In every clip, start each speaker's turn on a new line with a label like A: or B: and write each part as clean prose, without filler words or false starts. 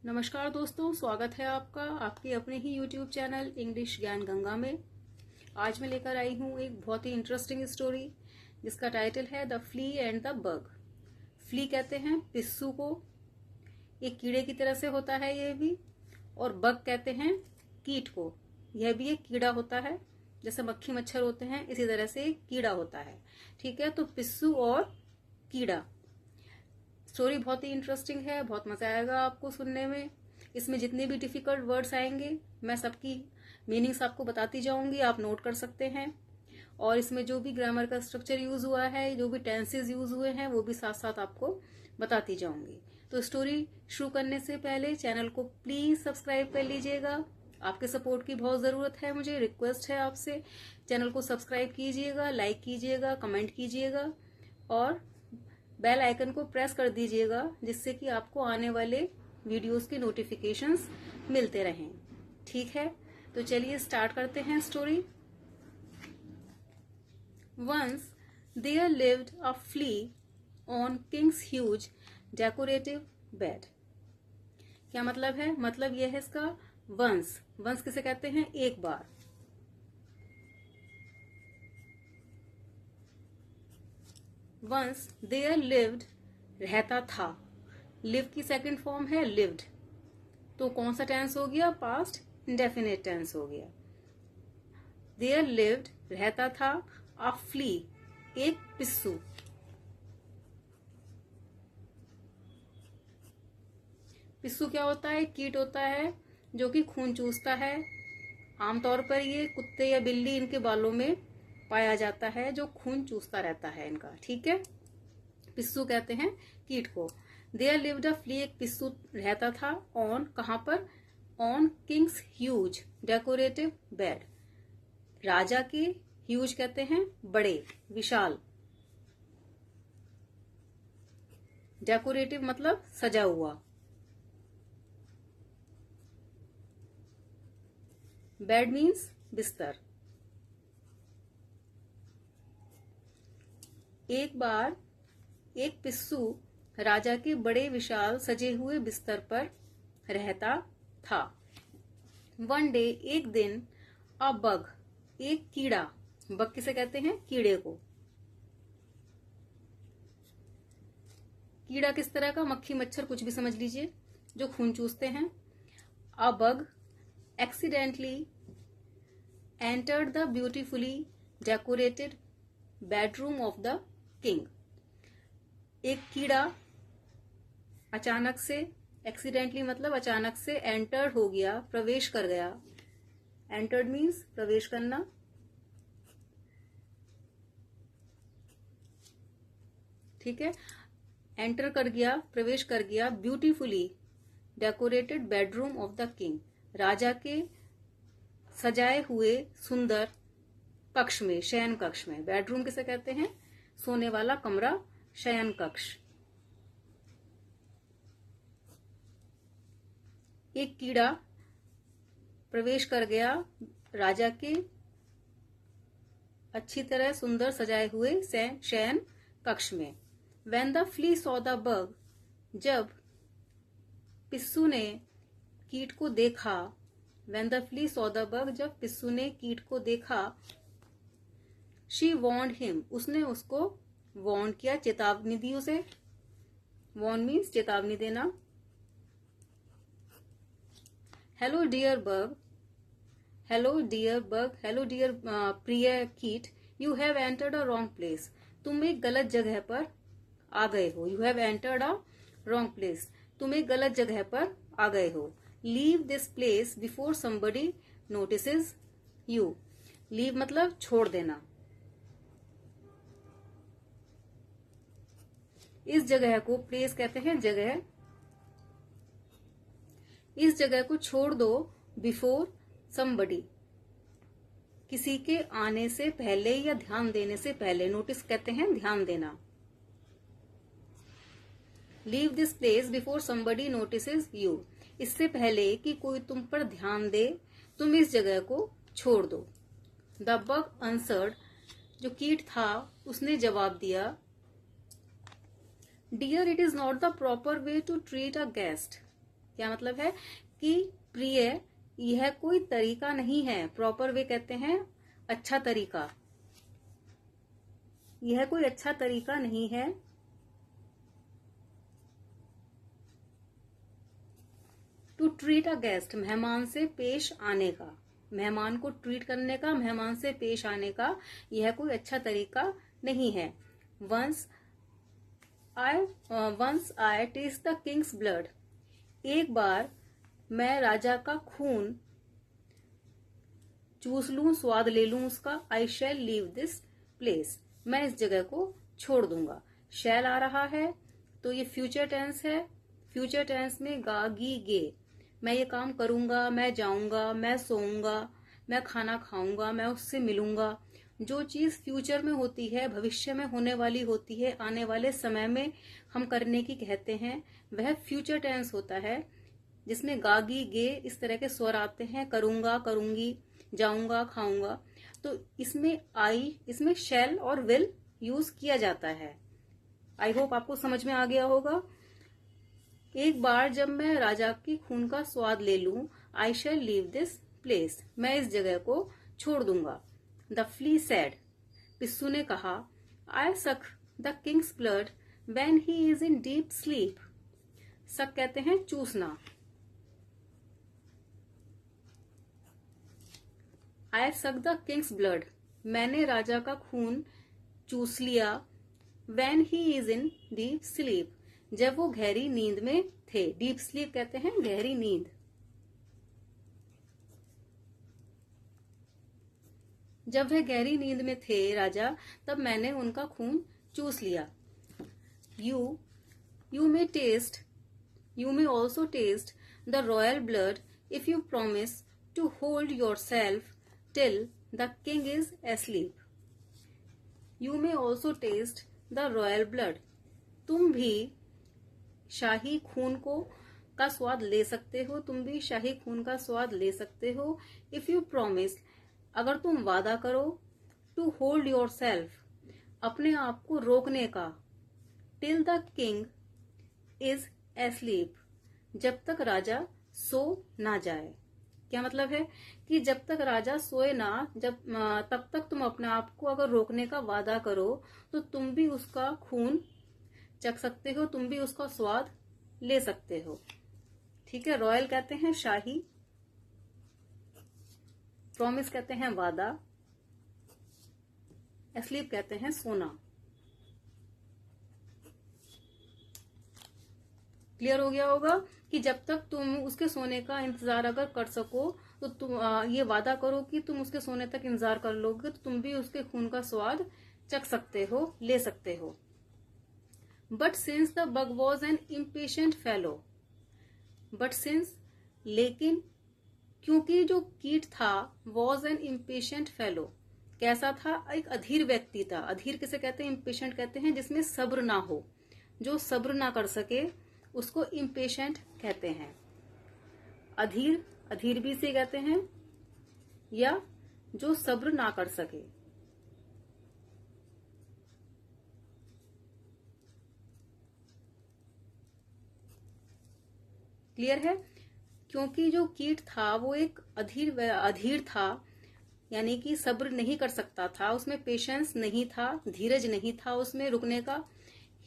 A: नमस्कार दोस्तों, स्वागत है आपका आपके अपने ही YouTube चैनल इंग्लिश ज्ञान गंगा में। आज मैं लेकर आई हूँ एक बहुत ही इंटरेस्टिंग स्टोरी जिसका टाइटल है the flea and the bug. Flea कहते हैं पिस्सू को, एक कीड़े की तरह से होता है ये भी, और बग कहते हैं कीट को, यह भी एक कीड़ा होता है। जैसे मक्खी मच्छर होते हैं इसी तरह से एक कीड़ा होता है। ठीक है, तो पिस्सू और कीड़ा। स्टोरी बहुत ही इंटरेस्टिंग है, बहुत मजा आएगा आपको सुनने में। इसमें जितने भी डिफिकल्ट वर्ड्स आएंगे मैं सबकी मीनिंग्स आपको बताती जाऊंगी, आप नोट कर सकते हैं। और इसमें जो भी ग्रामर का स्ट्रक्चर यूज हुआ है, जो भी टेंसेस यूज हुए हैं, वो भी साथ साथ आपको बताती जाऊंगी। तो स्टोरी शुरू करने से पहले चैनल को प्लीज सब्सक्राइब कर लीजिएगा। आपके सपोर्ट की बहुत जरूरत है, मुझे रिक्वेस्ट है आपसे। चैनल को सब्सक्राइब कीजिएगा, लाइक कीजिएगा, कमेंट कीजिएगा और बेल आइकन को प्रेस कर दीजिएगा, जिससे कि आपको आने वाले वीडियोस की नोटिफिकेशंस मिलते रहें। ठीक है, तो चलिए स्टार्ट करते हैं story. Once there lived a flea on Kings huge decorative bed. क्या मतलब है? मतलब यह है इसका वंस। वंस किसे कहते हैं? एक बार। वंस देयर लिव्ड रहता था। लिव की सेकंड फॉर्म है लिव्ड, तो कौन सा टेंस हो गया? पास्ट इंडेफिनिट टेंस हो गया। देयर लिव्ड रहता था अ फ्ली, एक पिस्सू। पिस्सू क्या होता है? कीट होता है जो कि खून चूसता है। आमतौर पर ये कुत्ते या बिल्ली इनके बालों में पाया जाता है, जो खून चूसता रहता है इनका। ठीक है, पिस्सू कहते हैं कीट को। देयर लिव्ड अ फ्ली, एक पिस्सू रहता था ऑन, कहां पर? On Kings huge decorative bed, राजा के। ह्यूज कहते हैं बड़े, विशाल। डेकोरेटिव मतलब सजा हुआ। बेड मीन्स बिस्तर। एक बार एक पिस्सू राजा के बड़े विशाल सजे हुए बिस्तर पर रहता था। वन डे, एक दिन, अ बग, एक कीड़ा। बग किसे कहते हैं? कीड़े को। कीड़ा किस तरह का? मक्खी मच्छर कुछ भी समझ लीजिए, जो खून चूसते हैं। A bug accidentally entered the beautifully decorated bedroom of the king. एक कीड़ा अचानक से, एक्सीडेंटली मतलब अचानक से, एंटर्ड हो गया, प्रवेश कर गया। एंटर्ड मीन्स प्रवेश करना। ठीक है, एंटर कर गया, प्रवेश कर गया, beautifully decorated bedroom of the king, राजा के सजाए हुए सुंदर कक्ष में, शयन कक्ष में। बेडरूम किसे कहते हैं? सोने वाला कमरा, शयन कक्ष। एक कीड़ा प्रवेश कर गया राजा के अच्छी तरह सुंदर सजाए हुए शयन कक्ष में। When the flea saw the bug, जब पिस्सू ने कीट को देखा। When the flea saw the bug, जब पिस्सू ने कीट को देखा। She warned him, उसने उसको warn किया, चेतावनी दी उसे। warn means चेतावनी देना। Hello dear bug, hello dear bug, hello dear प्रिय कीट, you have entered a wrong place, तुम एक गलत जगह पर आ गए हो। You have entered a wrong place, तुम एक गलत जगह पर आ गए हो। Leave this place before somebody notices you, leave मतलब छोड़ देना। इस जगह को, प्लेस कहते हैं जगह, इस जगह को छोड़ दो। बिफोर somebody, किसी के आने से पहले या ध्यान देने से पहले। नोटिस कहते हैं ध्यान देना। Leave this place before somebody notices you, इससे पहले कि कोई तुम पर ध्यान दे, तुम इस जगह को छोड़ दो। द बग answered, जो कीट था उसने जवाब दिया। Dear, it is not the proper way to treat a guest, क्या मतलब है कि प्रिय यह कोई तरीका नहीं है, प्रॉपर वे कहते हैं अच्छा तरीका, यह कोई अच्छा तरीका नहीं है टू ट्रीट अ गेस्ट, मेहमान से पेश आने का, मेहमान को ट्रीट करने का, मेहमान से पेश आने का यह कोई अच्छा तरीका नहीं है। Once I taste the king's blood, एक बार मैं राजा का खून चूस लूं, स्वाद ले लूं उसका। आई शैल लीव दिस प्लेस, मैं इस जगह को छोड़ दूंगा। शैल आ रहा है तो ये फ्यूचर टेंस है, फ्यूचर टेंस में गा गी गे, मैं ये काम करूंगा, मैं जाऊंगा, मैं सोऊंगा, मैं खाना खाऊंगा, मैं उससे मिलूंगा। जो चीज फ्यूचर में होती है, भविष्य में होने वाली होती है, आने वाले समय में हम करने की कहते हैं, वह फ्यूचर टेंस होता है, जिसमें गागी गे इस तरह के स्वर आते हैं, करूंगा, करूंगी, जाऊंगा, खाऊंगा। तो इसमें शैल और विल यूज किया जाता है। आई होप आपको समझ में आ गया होगा। एक बार जब मैं राजा की खून का स्वाद ले लूं, आई शैल लीव दिस प्लेस, मैं इस जगह को छोड़ दूंगा। द फ्ली सैड, पिस्सू ने कहा, आई suck the king's blood when he is in deep sleep. सक कहते हैं चूसना। आई सक द किंग्स ब्लड, मैंने राजा का खून चूस लिया। When he is in deep sleep, जब वो गहरी नींद में थे। डीप स्लीप कहते हैं गहरी नींद। जब वह गहरी नींद में थे राजा, तब मैंने उनका खून चूस लिया। You may also taste the royal blood if you promise to hold your self till the king is asleep. You may also taste the royal blood, तुम भी शाही खून का स्वाद ले सकते हो, तुम भी शाही खून का स्वाद ले सकते हो। इफ यू प्रॉमिस, अगर तुम वादा करो, टू होल्ड योर सेल्फ, अपने आप को रोकने का, till the king is asleep, जब तक राजा सो ना जाए। क्या मतलब है कि जब तक राजा सोए ना, तब तक तुम अपने आप को अगर रोकने का वादा करो तो तुम भी उसका खून चख सकते हो, तुम भी उसका स्वाद ले सकते हो। ठीक है। रॉयल कहते हैं शाही, प्रॉमिस कहते हैं वादा, एस्लीप कहते हैं सोना। क्लियर हो गया होगा कि जब तक तुम उसके सोने का इंतजार अगर कर सको तो तुम ये वादा करो कि तुम उसके सोने तक इंतजार कर लोगे तो तुम भी उसके खून का स्वाद चख सकते हो, ले सकते हो। But since the bug was an impatient fellow, but since लेकिन, क्योंकि जो कीट था, वॉज एन इम्पेशेंट फेलो, कैसा था, एक अधीर व्यक्ति था। अधीर किसे कहते हैं, इम्पेशेंट कहते हैं जिसमें सब्र ना हो, जो सब्र ना कर सके उसको इम्पेशेंट कहते हैं। अधीर, अधीर भी से कहते हैं, या जो सब्र ना कर सके। क्लियर है। क्योंकि जो कीट था वो एक अधीर था, यानी कि सब्र नहीं कर सकता था, उसमें पेशेंस नहीं था, धीरज नहीं था उसमें रुकने का।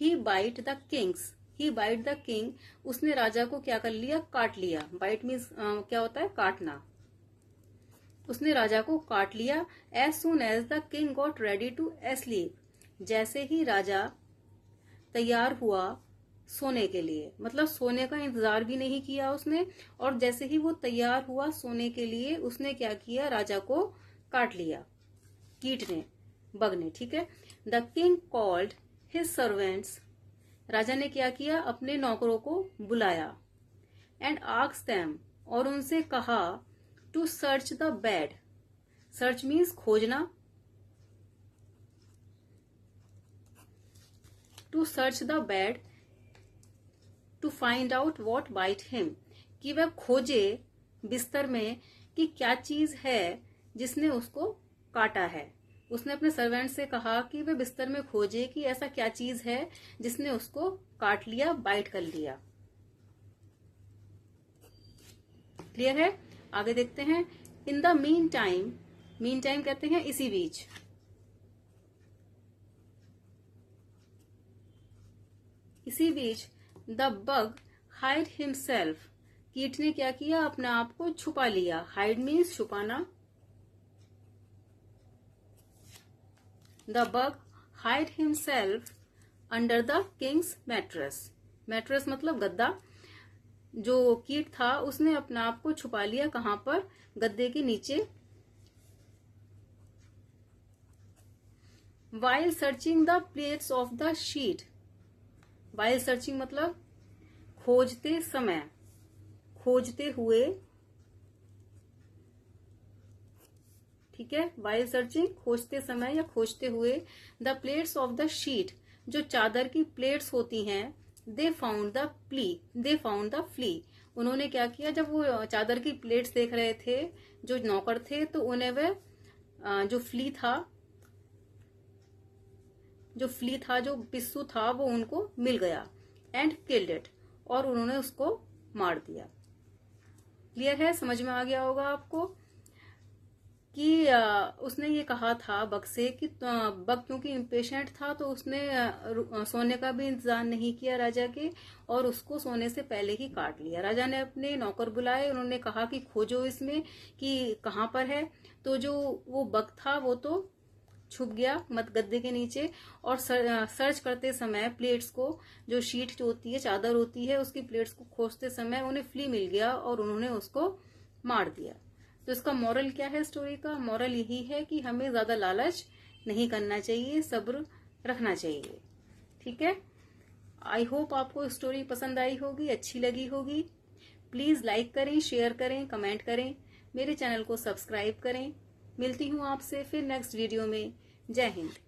A: He bite the kings, he bite the king, उसने राजा को क्या कर लिया, काट लिया। बाइट मीन्स क्या होता है, काटना। उसने राजा को काट लिया। As soon as the king got ready to sleep, जैसे ही राजा तैयार हुआ सोने के लिए, मतलब सोने का इंतजार भी नहीं किया उसने, और जैसे ही वो तैयार हुआ सोने के लिए, उसने क्या किया, राजा को काट लिया कीट ने, बग ने। ठीक है। The king called his servants, राजा ने क्या किया, अपने नौकरों को बुलाया। एंड आस्क्ड देम, और उनसे कहा, to search the bed, search means खोजना, to search the bed to find out what bite him, कि वह खोजे बिस्तर में कि क्या चीज है जिसने उसको काटा है। उसने अपने सर्वेंट से कहा कि वह बिस्तर में खोजे कि ऐसा क्या चीज है जिसने उसको काट लिया, बाइट कर लिया। क्लियर है? आगे देखते हैं। इन द मीन टाइम कहते हैं इसी बीच। इसी बीच द बग हाइड हिमसेल्फ, कीट ने क्या किया, अपने आप को छुपा लिया। हाइड मीन्स छुपाना। The bug hide himself under the Kings mattress. Mattress मतलब गद्दा। जो कीट था उसने अपने आप को छुपा लिया, कहां पर, गद्दे के नीचे। While searching the plates of the sheet. While searching मतलब खोजते समय, खोजते हुए, ठीक है। वाइल सर्चिंग खोजते समय या खोजते हुए। The plates of the sheet, जो चादर की प्लेट्स होती हैं। दे फाउंड द फ्ली, उन्होंने क्या किया, जब वो चादर की प्लेट्स देख रहे थे जो नौकर थे, तो उन्हें वह जो फ्ली था, जो पिस्सू था, वो उनको मिल गया। एंड किल्ड इट, और उन्होंने उसको मार दिया। क्लियर है? समझ में आ गया होगा आपको कि उसने ये कहा था बग से कि बग क्योंकि इम्पेशेंट था, तो उसने सोने का भी इंतजार नहीं किया राजा के, और उसको सोने से पहले ही काट लिया। राजा ने अपने नौकर बुलाए, उन्होंने कहा कि खोजो इसमें कि कहाँ पर है। तो जो वो बग था वो तो छुप गया गद्दे के नीचे, और सर्च करते समय प्लेट्स को, जो शीट जो होती है, चादर होती है, उसकी प्लेट्स को खोजते समय उन्हें फ्ली मिल गया और उन्होंने उसको मार दिया। तो इसका मॉरल क्या है स्टोरी का? मॉरल यही है कि हमें ज्यादा लालच नहीं करना चाहिए, सब्र रखना चाहिए। ठीक है? आई होप आपको स्टोरी पसंद आई होगी, अच्छी लगी होगी। प्लीज लाइक करें, शेयर करें, कमेंट करें, मेरे चैनल को सब्सक्राइब करें। मिलती हूँ आपसे फिर नेक्स्ट वीडियो में। जय हिंद।